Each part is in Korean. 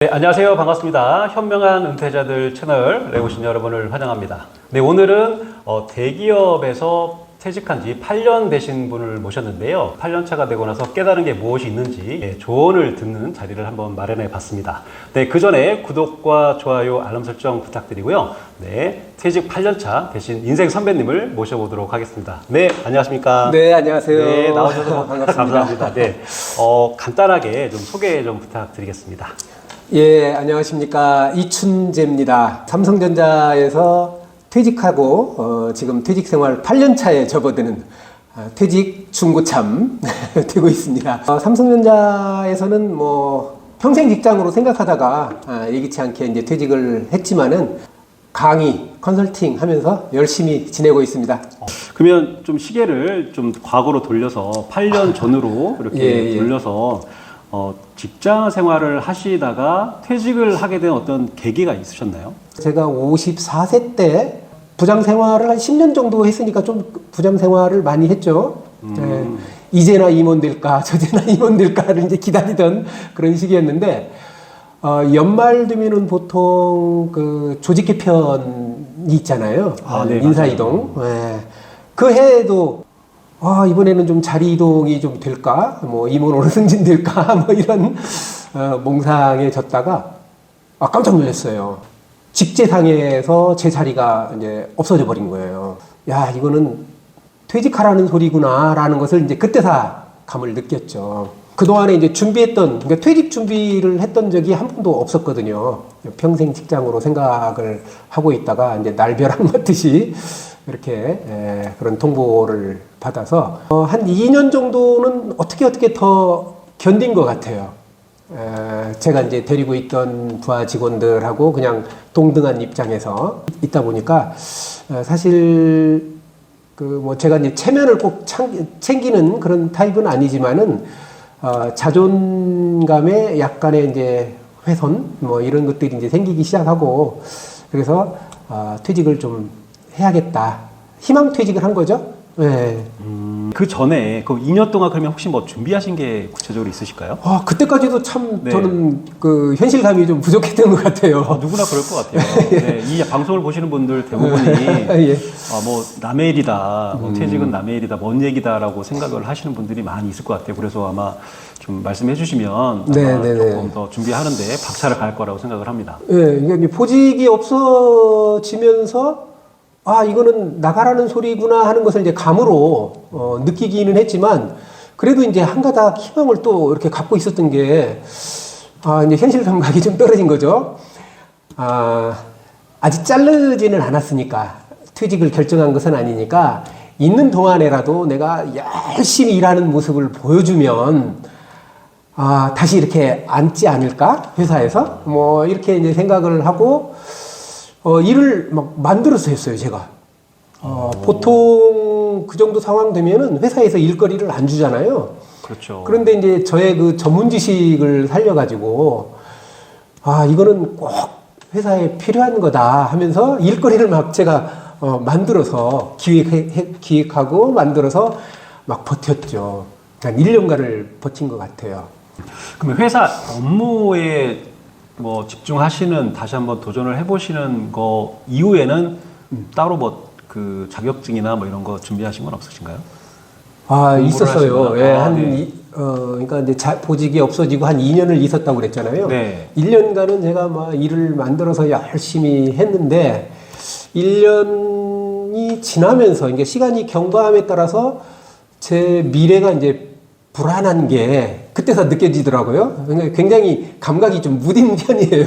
네, 안녕하세요. 반갑습니다. 현명한 은퇴자들 채널에 오신 여러분을 환영합니다. 네, 오늘은 대기업에서 퇴직한 지 8년 되신 분을 모셨는데요. 8년 차가 되고 나서 깨달은 게 무엇이 있는지 조언을 듣는 자리를 한번 마련해 봤습니다. 네, 그 전에 구독과 좋아요, 알람 설정 부탁드리고요. 네, 퇴직 8년 차 되신 인생 선배님을 모셔보도록 하겠습니다. 네, 안녕하십니까? 네, 안녕하세요. 네, 나오셔서 반갑습니다. 감사합니다. 네, 간단하게 좀 소개 좀 부탁드리겠습니다. 예, 안녕하십니까. 이춘재입니다. 삼성전자에서 퇴직하고 지금 퇴직 생활 8년 차에 접어드는 퇴직 중고참 되고 있습니다. 삼성전자에서는 뭐 평생 직장으로 생각하다가 예기치 않게 이제 퇴직을 했지만은 강의, 컨설팅 하면서 열심히 지내고 있습니다. 그러면 좀 시계를 좀 과거로 돌려서 8년 전으로 이렇게 돌려서 직장 생활을 하시다가 퇴직을 하게 된 어떤 계기가 있으셨나요? 제가 54세 때 부장 생활을 한 10년 정도 했으니까 좀 부장 생활을 많이 했죠. 네. 이제나 임원 될까, 저제나 임원 될까를 이제 기다리던 그런 시기였는데, 연말 되면은 보통 그 조직 개편이 있잖아요. 네, 인사이동. 네. 그 해에도 이번에는 좀 자리 이동이 좀 될까? 뭐, 임원으로 승진될까? 뭐, 이런, 몽상에 졌다가, 깜짝 놀랐어요. 직제상에서 제 자리가 이제 없어져 버린 거예요. 야, 이거는 퇴직하라는 소리구나, 라는 것을 이제 그때서 감을 느꼈죠. 그동안에 이제 준비했던, 그러니까 퇴직 준비를 했던 적이 한 번도 없었거든요. 평생 직장으로 생각을 하고 있다가 이제 날벼락 맞듯이 이렇게 그런 통보를 받아서 한 2년 정도는 어떻게 더 견딘 것 같아요. 제가 이제 데리고 있던 부하 직원들하고 그냥 동등한 입장에서 있다 보니까 사실 그 뭐 제가 이제 체면을 꼭 챙기는 그런 타입은 아니지만은 자존감에 약간의 이제 훼손 뭐 이런 것들이 이제 생기기 시작하고 그래서 퇴직을 좀 해야겠다. 희망 퇴직을 한 거죠. 네. 그 전에 그 2년 동안 그러면 혹시 뭐 준비하신 게 구체적으로 있으실까요? 그때까지도 참 네. 저는 그 현실감이 좀 부족했던 것 같아요. 누구나 그럴 것 같아요. 네, 이 방송을 보시는 분들 대부분이 예. 뭐 남의 일이다, 뭐 퇴직은 남의 일이다, 먼 얘기다라고 생각을 하시는 분들이 많이 있을 것 같아요. 그래서 아마 좀 말씀해 주시면 아마 조금 더 준비하는데 박차를 가할 거라고 생각을 합니다. 네, 이게 보직이 없어지면서 이거는 나가라는 소리구나 하는 것을 이제 감으로 느끼기는 했지만 그래도 이제 한 가닥 희망을 또 이렇게 갖고 있었던 게 이제 현실 감각이 좀 떨어진 거죠. 아직 자르지는 않았으니까 퇴직을 결정한 것은 아니니까 있는 동안에라도 내가 열심히 일하는 모습을 보여주면 다시 이렇게 앉지 않을까 회사에서 뭐 이렇게 이제 생각을 하고. 일을 막 만들어서 했어요, 제가. 보통 그 정도 상황 되면은 회사에서 일거리를 안 주잖아요. 그렇죠. 그런데 이제 저의 그 전문 지식을 살려가지고, 이거는 꼭 회사에 필요한 거다 하면서 일거리를 막 제가 만들어서 기획하고 만들어서 막 버텼죠. 한 1년간을 버틴 것 같아요. 그러면 회사 업무에 뭐 집중하시는 다시 한번 도전을 해보시는 거 이후에는 따로 뭐 그 자격증이나 뭐 이런 거 준비하신 건 없으신가요? 있었어요. 예, 네. 그러니까 이제 보직이 없어지고 한 2년을 있었다고 그랬잖아요. 네. 1년간은 제가 막 일을 만들어서 열심히 했는데 1년이 지나면서 이게 시간이 경과함에 따라서 제 미래가 이제 불안한 게 그때서 느껴지더라고요. 굉장히 감각이 좀 무딘 편이에요.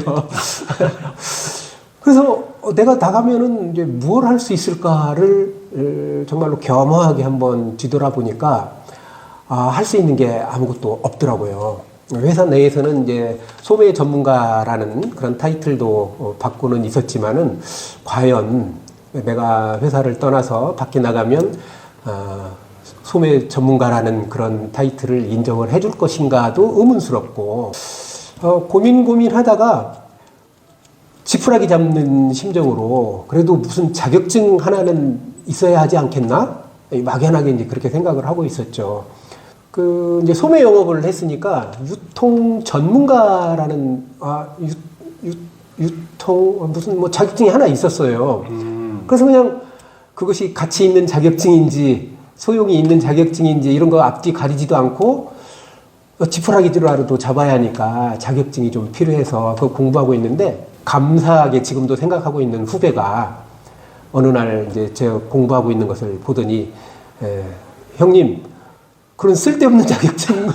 그래서 내가 나가면은 이제 무엇을 할 수 있을까를 정말로 겸허하게 한번 뒤돌아보니까 할 수 있는 게 아무것도 없더라고요. 회사 내에서는 이제 소매 전문가라는 그런 타이틀도 받고는 있었지만은 과연 내가 회사를 떠나서 밖에 나가면 소매 전문가라는 그런 타이틀을 인정을 해줄 것인가도 의문스럽고 고민하다가 지푸라기 잡는 심정으로 그래도 무슨 자격증 하나는 있어야 하지 않겠나? 막연하게 이제 그렇게 생각을 하고 있었죠. 그 이제 소매 영업을 했으니까 유통 전문가라는 유통 무슨 뭐 자격증이 하나 있었어요. 그래서 그냥 그것이 가치 있는 자격증인지 소용이 있는 자격증인지 이런 거 앞뒤 가리지도 않고 지푸라기라도 잡아야 하니까 자격증이 좀 필요해서 그거 공부하고 있는데 감사하게 지금도 생각하고 있는 후배가 어느 날 이제 제가 공부하고 있는 것을 보더니 형님 그런 쓸데없는 자격증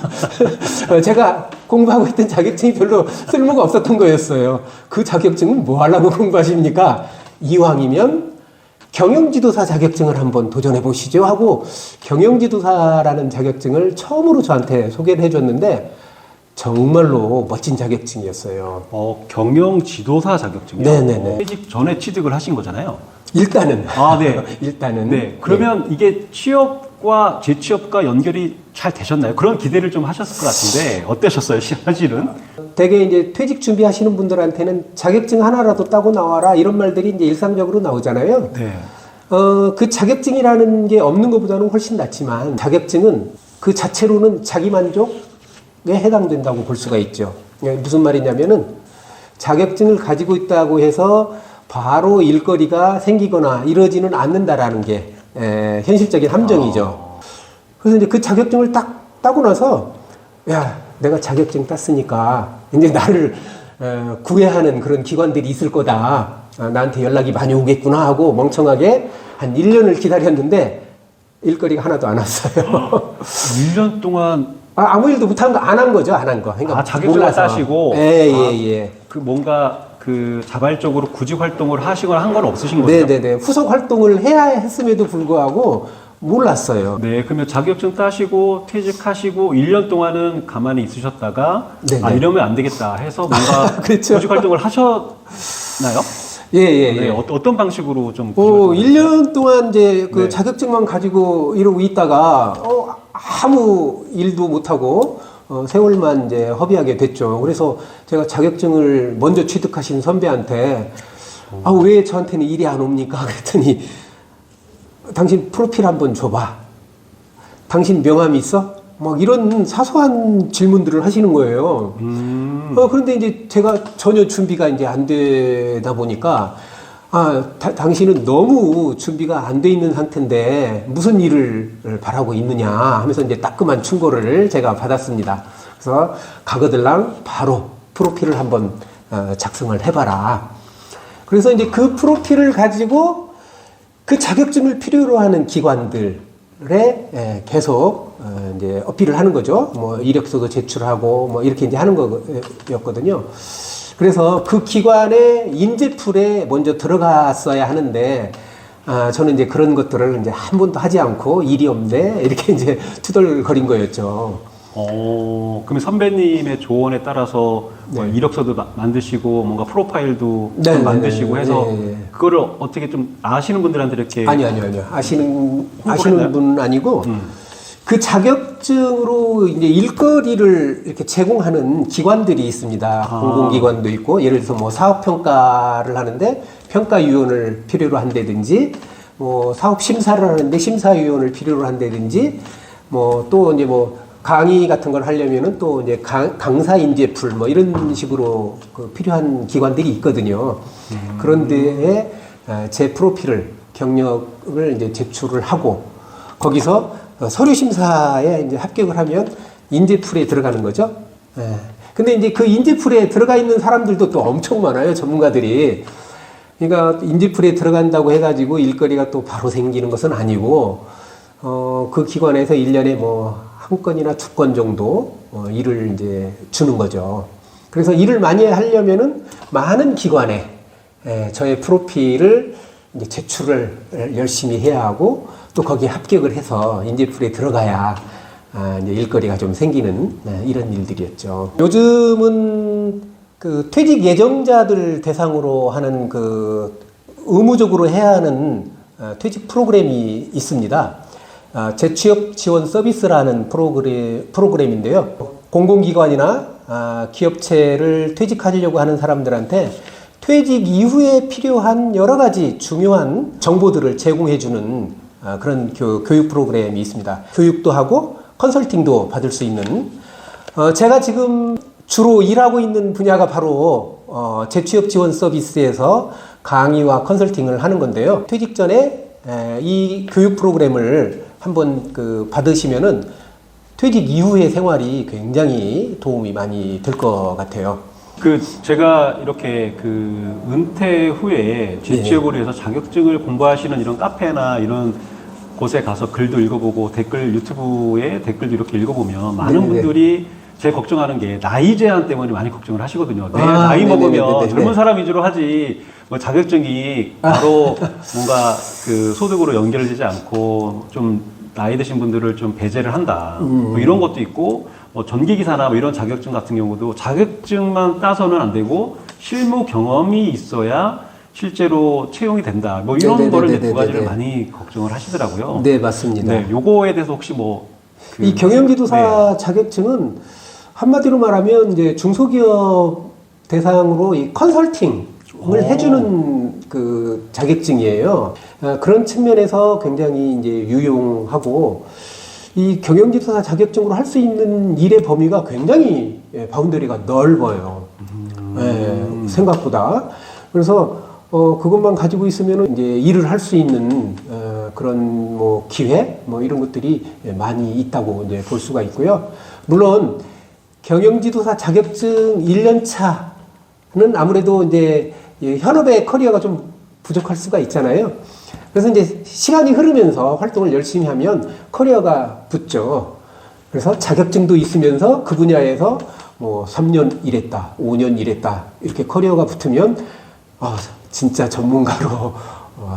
제가 공부하고 있던 자격증이 별로 쓸모가 없었던 거였어요. 그 자격증은 뭐 하려고 공부하십니까? 이왕이면 경영지도사 자격증을 한번 도전해 보시죠 하고 경영지도사라는 자격증을 처음으로 저한테 소개를 해줬는데 정말로 멋진 자격증이었어요. 경영 지도사 자격증이요? 네네네. 퇴직 전에 취득을 하신 거잖아요. 일단은. 네. 일단은. 네. 그러면 이게 취업과 재취업과 연결이 잘 되셨나요? 그런 기대를 좀 하셨을 것 같은데 어떠셨어요, 사실은? 되게 이제 퇴직 준비하시는 분들한테는 자격증 하나라도 따고 나와라 이런 말들이 이제 일상적으로 나오잖아요. 네. 그 자격증이라는 게 없는 것보다는 훨씬 낫지만 자격증은 그 자체로는 자기 만족에 해당된다고 볼 수가 있죠. 무슨 말이냐면은 자격증을 가지고 있다고 해서 바로 일거리가 생기거나 이러지는 않는다라는 게 현실적인 함정이죠. 그래서 이제 그 자격증을 딱 따고 나서 야 내가 자격증 땄으니까 이제 나를 구애하는 그런 기관들이 있을 거다. 나한테 연락이 많이 오겠구나 하고 멍청하게 한 1년을 기다렸는데 일거리가 하나도 안 왔어요. 1년 동안 아무 일도 못한 거 안 한 거죠. 안 한 거. 그러니까 자격증을 따시고 예. 그 뭔가 그 자발적으로 구직 활동을 하시거나 한 건 없으신 거죠? 네네네. 후속 활동을 해야 했음에도 불구하고 몰랐어요. 네, 그러면 자격증 따시고 퇴직하시고 1년 동안은 가만히 있으셨다가 네네. 이러면 안 되겠다 해서 뭔가 그렇죠. 구직 활동을 하셨나요? 예. 네, 어떤 방식으로 좀 1년 동안 이제 그 네. 자격증만 가지고 이러고 있다가 아무 일도 못하고 세월만 이제 허비하게 됐죠. 그래서 제가 자격증을 먼저 취득하신 선배한테 왜 저한테는 일이 안 옵니까? 그랬더니 당신 프로필 한번 줘봐. 당신 명함이 있어? 막 이런 사소한 질문들을 하시는 거예요. 그런데 이제 제가 전혀 준비가 이제 안 되다 보니까 당신은 너무 준비가 안 돼 있는 상태인데 무슨 일을 바라고 있느냐 하면서 이제 따끔한 충고를 제가 받았습니다. 그래서 가거들랑 바로 프로필을 한번 작성을 해봐라. 그래서 이제 그 프로필을 가지고 그 자격증을 필요로 하는 기관들에 계속 이제 어필을 하는 거죠. 뭐 이력서도 제출하고 뭐 이렇게 이제 하는 거였거든요. 그래서 그 기관의 인재풀에 먼저 들어갔어야 하는데 저는 이제 그런 것들을 이제 한 번도 하지 않고 일이 없네 이렇게 이제 투덜거린 거였죠. 그러면 선배님의 조언에 따라서 뭐 이력서도 만드시고 뭔가 프로파일도 좀 만드시고 해서 그거를 어떻게 좀 아시는 분들한테 이렇게 아니요. 아시는 분 아니고 그 자격증으로 이제 일거리를 이렇게 제공하는 기관들이 있습니다. 공공기관도 있고 예를 들어서 뭐 사업평가를 하는데 평가위원을 필요로 한다든지 뭐 사업심사를 하는데 심사위원을 필요로 한다든지 뭐 또 이제 뭐 강의 같은 걸 하려면은 또 이제 강사 인재풀 뭐 이런 식으로 그 필요한 기관들이 있거든요. 그런 데에 제 프로필을 경력을 이제 제출을 하고 거기서 서류 심사에 이제 합격을 하면 인재풀에 들어가는 거죠. 근데 이제 그 인재풀에 들어가 있는 사람들도 또 엄청 많아요. 전문가들이. 그러니까 인재풀에 들어간다고 해가지고 일거리가 또 바로 생기는 것은 아니고 그 기관에서 1년에 뭐 한 건이나 2건 정도 일을 이제 주는 거죠. 그래서 일을 많이 하려면은 많은 기관에 저의 프로필을 이제 제출을 열심히 해야 하고 또 거기에 합격을 해서 인재풀에 들어가야 이제 일거리가 좀 생기는 이런 일들이었죠. 요즘은 그 퇴직 예정자들 대상으로 하는 그 의무적으로 해야 하는 퇴직 프로그램이 있습니다. 재취업 지원 서비스라는 프로그램인데요. 공공기관이나 기업체를 퇴직하려고 하는 사람들한테 퇴직 이후에 필요한 여러 가지 중요한 정보들을 제공해주는 그런 교육 프로그램이 있습니다. 교육도 하고 컨설팅도 받을 수 있는 제가 지금 주로 일하고 있는 분야가 바로 재취업 지원 서비스에서 강의와 컨설팅을 하는 건데요. 퇴직 전에 이 교육 프로그램을 한번 받으시면은 퇴직 이후의 생활이 굉장히 도움이 많이 될 것 같아요. 제가 이렇게 은퇴 후에 재취업을 위해서 자격증을 공부하시는 이런 카페나 이런 곳에 가서 글도 읽어보고 유튜브에 댓글도 이렇게 읽어보면 많은 네네. 분들이 제일 걱정하는 게 나이 제한 때문에 많이 걱정을 하시거든요. 내 아, 나이 네네네네네. 먹으면 젊은 사람 위주로 하지 뭐 자격증이 바로 뭔가 소득으로 연결되지 않고 좀 나이 드신 분들을 좀 배제를 한다. 뭐 이런 것도 있고 뭐 전기기사나 뭐 이런 자격증 같은 경우도 자격증만 따서는 안 되고 실무 경험이 있어야 실제로 채용이 된다. 뭐 이런 네네네네네네. 거를 이제 두 가지를 많이 걱정을 하시더라고요. 네, 맞습니다. 네, 요거에 대해서 혹시 이 경영지도사 자격증은 한마디로 말하면 이제 중소기업 대상으로 이 컨설팅을 해주는 자격증이에요. 그런 측면에서 굉장히 이제 유용하고 이 경영지도사 자격증으로 할 수 있는 일의 범위가 굉장히 바운더리가 넓어요. 생각보다. 그래서 그것만 가지고 있으면 이제 일을 할 수 있는 그런 기회 이런 것들이 많이 있다고 이제 볼 수가 있고요. 물론 경영지도사 자격증 1년 차는 아무래도 이제 현업의 커리어가 좀 부족할 수가 있잖아요. 그래서 이제 시간이 흐르면서 활동을 열심히 하면 커리어가 붙죠. 그래서 자격증도 있으면서 그 분야에서 3년 일했다, 5년 일했다 이렇게 커리어가 붙으면 진짜 전문가로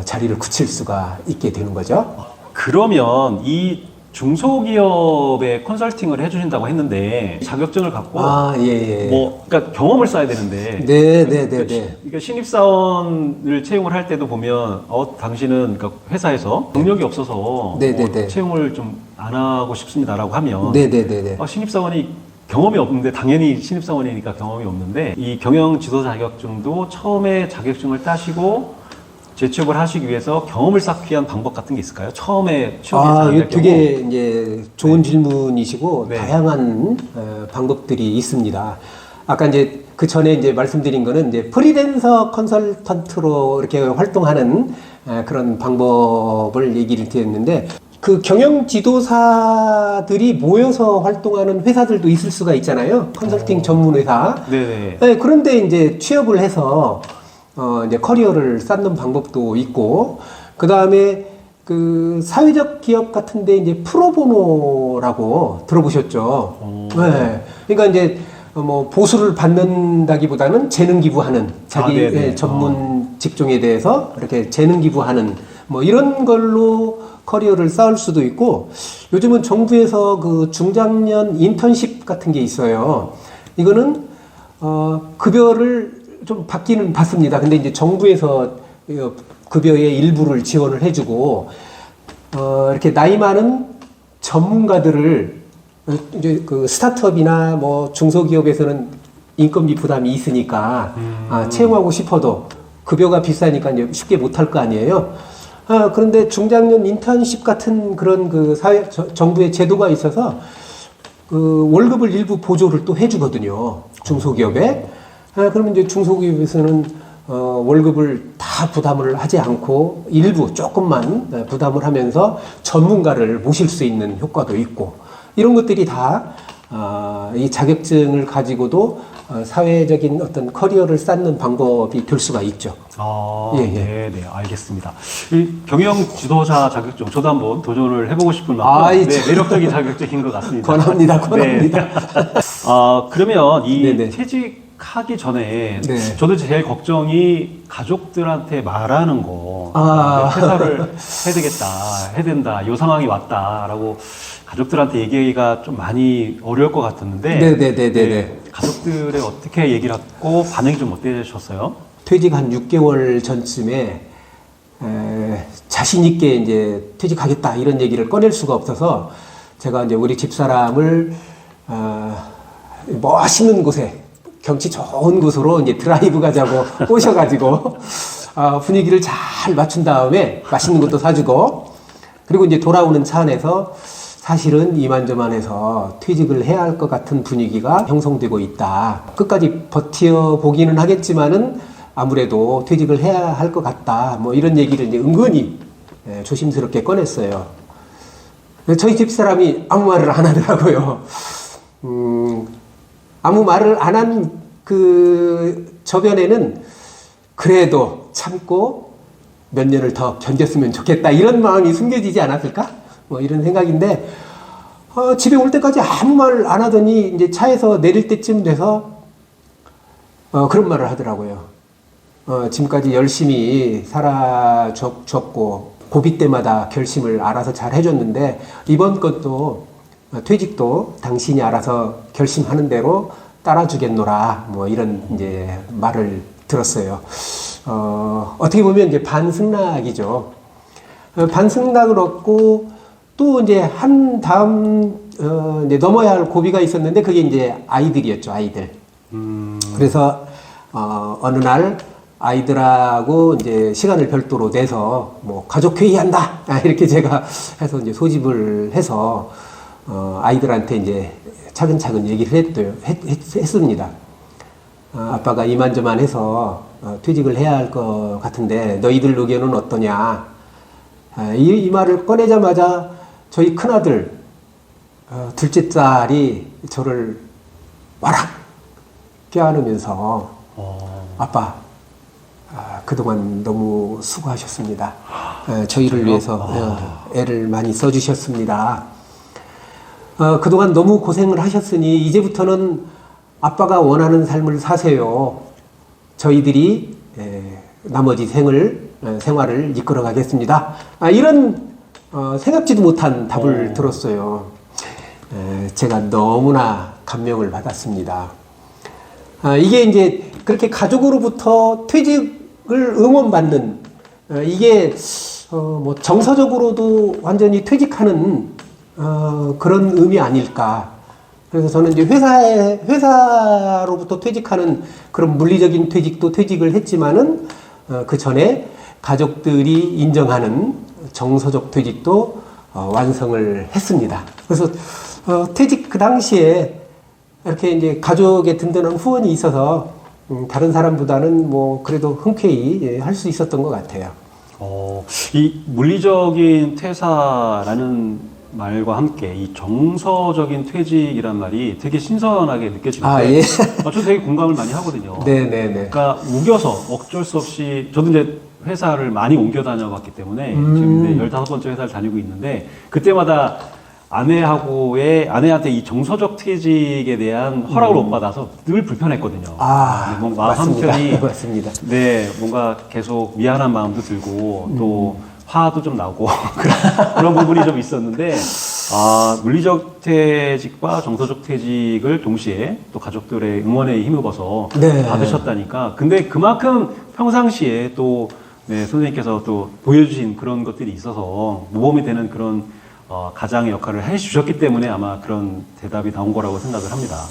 자리를 굳힐 수가 있게 되는 거죠. 그러면 이 중소기업에 컨설팅을 해주신다고 했는데 자격증을 갖고 예. 그러니까 경험을 쌓아야 되는데 네. 그러니까 신입사원을 채용을 할 때도 보면 당신은 그러니까 회사에서 경력이 없어서 채용을 좀 안 하고 싶습니다라고 하면 신입사원이 경험이 없는데 당연히 신입사원이니까 경험이 없는데 이 경영지도사 자격증도 처음에 자격증을 따시고 재취업을 하시기 위해서 경험을 쌓기 위한 방법 같은 게 있을까요? 처음에 취업이 잘 될 경우. 되게 이제 좋은 질문이시고 다양한 방법들이 있습니다. 아까 이제 그 전에 이제 말씀드린 거는 이제 프리랜서 컨설턴트로 이렇게 활동하는 그런 방법을 얘기를 드렸는데 그 경영 지도사들이 모여서 활동하는 회사들도 있을 수가 있잖아요. 컨설팅 전문 회사. 네네. 네, 그런데 이제 취업을 해서 이제 커리어를 쌓는 방법도 있고, 그 다음에 사회적 기업 같은데 이제 프로보노라고 들어보셨죠? 네. 그러니까 이제 보수를 받는다기보다는 재능 기부하는 자기 전문 직종에 대해서 이렇게 재능 기부하는 이런 걸로 커리어를 쌓을 수도 있고, 요즘은 정부에서 중장년 인턴십 같은 게 있어요. 이거는 급여를 좀 받기는 받습니다. 근데 이제 정부에서 급여의 일부를 지원을 해주고, 이렇게 나이 많은 전문가들을 이제 스타트업이나 중소기업에서는 인건비 부담이 있으니까 채용하고 싶어도 급여가 비싸니까 이제 쉽게 못할 거 아니에요. 그런데 중장년 인턴십 같은 그런 정부의 제도가 있어서 월급을 일부 보조를 또 해주거든요. 중소기업에. 그러면 이제 중소기업에서는 월급을 다 부담을 하지 않고 일부 조금만 부담을 하면서 전문가를 모실 수 있는 효과도 있고, 이런 것들이 다 이 자격증을 가지고도 사회적인 어떤 커리어를 쌓는 방법이 될 수가 있죠. 네, 알겠습니다. 이 경영 지도자 자격증, 저도 한번 도전을 해보고 싶은 만큼 매력적인 자격증인 것 같습니다. 권합니다. 그러면 퇴직하기 전에 저도 제일 걱정이 가족들한테 말하는 거. 회사를 해야 된다. 이 상황이 왔다라고 가족들한테 얘기가 좀 많이 어려울 것 같았는데. 가족들의 어떻게 얘기를 하고 반응이 좀 어떠셨어요? 퇴직 한 6개월 전쯤에 자신 있게 이제 퇴직하겠다 이런 얘기를 꺼낼 수가 없어서 제가 이제 우리 집사람을 멋있는 곳에 경치 좋은 곳으로 이제 드라이브 가자고 꼬셔가지고 분위기를 잘 맞춘 다음에 맛있는 것도 사주고, 그리고 이제 돌아오는 차 안에서 사실은 이만저만해서 퇴직을 해야 할 것 같은 분위기가 형성되고 있다. 끝까지 버텨보기는 하겠지만은 아무래도 퇴직을 해야 할 것 같다. 뭐 이런 얘기를 이제 은근히 조심스럽게 꺼냈어요. 저희 집사람이 아무 말을 안 하더라고요. 아무 말을 안 한 그 저변에는 그래도 참고 몇 년을 더 견뎠으면 좋겠다. 이런 마음이 숨겨지지 않았을까? 뭐 이런 생각인데, 집에 올 때까지 아무 말을 안 하더니 이제 차에서 내릴 때쯤 돼서 그런 말을 하더라고요. 지금까지 열심히 살아줬고 고비 때마다 결심을 알아서 잘 해줬는데 이번 것도 퇴직도 당신이 알아서 결심하는 대로 따라주겠노라. 뭐 이런 이제 말을 들었어요. 어떻게 보면 이제 반승낙이죠. 반승낙을 얻고 또 이제 한 다음 이제 넘어야 할 고비가 있었는데 그게 이제 아이들이었죠. 아이들. 그래서 어느 날 아이들하고 이제 시간을 별도로 내서 뭐 가족 회의한다 이렇게 제가 해서 이제 소집을 해서 아이들한테 이제 차근차근 얘기를 했습니다. 아빠가 이만저만해서 퇴직을 해야 할 것 같은데 너희들 의견은 어떠냐? 이 말을 꺼내자마자 저희 큰아들 둘째 딸이 저를 와락 껴안으면서 아빠 그동안 너무 수고하셨습니다. 저희를 위해서 애를 많이 써주셨습니다. 그동안 너무 고생을 하셨으니 이제부터는 아빠가 원하는 삶을 사세요. 저희들이 나머지 생활을 이끌어 가겠습니다. 이런 생각지도 못한 답을 들었어요. 제가 너무나 감명을 받았습니다. 이게 이제 그렇게 가족으로부터 퇴직을 응원받는 이게 뭐 정서적으로도 완전히 퇴직하는 그런 의미 아닐까. 그래서 저는 이제 회사로부터 퇴직하는 그런 물리적인 퇴직도 퇴직을 했지만은 그 전에 가족들이 인정하는 정서적 퇴직도 완성을 했습니다. 그래서 퇴직 그 당시에 이렇게 이제 가족의 든든한 후원이 있어서 다른 사람보다는 뭐 그래도 흔쾌히 할 수 있었던 것 같아요. 이 물리적인 퇴사라는 말과 함께 이 정서적인 퇴직이란 말이 되게 신선하게 느껴지는데, 예. 저도 되게 공감을 많이 하거든요. 네네네. 그러니까 우겨서 어쩔 수 없이 저도 이제 회사를 많이 옮겨 다녀봤기 때문에 지금 이제 15번째 회사를 다니고 있는데 그때마다 아내한테 이 정서적 퇴직에 대한 허락을 못 받아서 늘 불편했거든요. 뭔가 마음 맞습니다. 한편이 맞습니다. 네, 뭔가 계속 미안한 마음도 들고 또 화도 좀 나고 그런 부분이 좀 있었는데 물리적 퇴직과 정서적 퇴직을 동시에 또 가족들의 응원에 힘입어서 네. 받으셨다니까. 근데 그만큼 평상시에 또 네, 선생님께서 또 보여주신 그런 것들이 있어서 모범이 되는 그런 가장의 역할을 해주셨기 때문에 아마 그런 대답이 나온 거라고 생각을 합니다.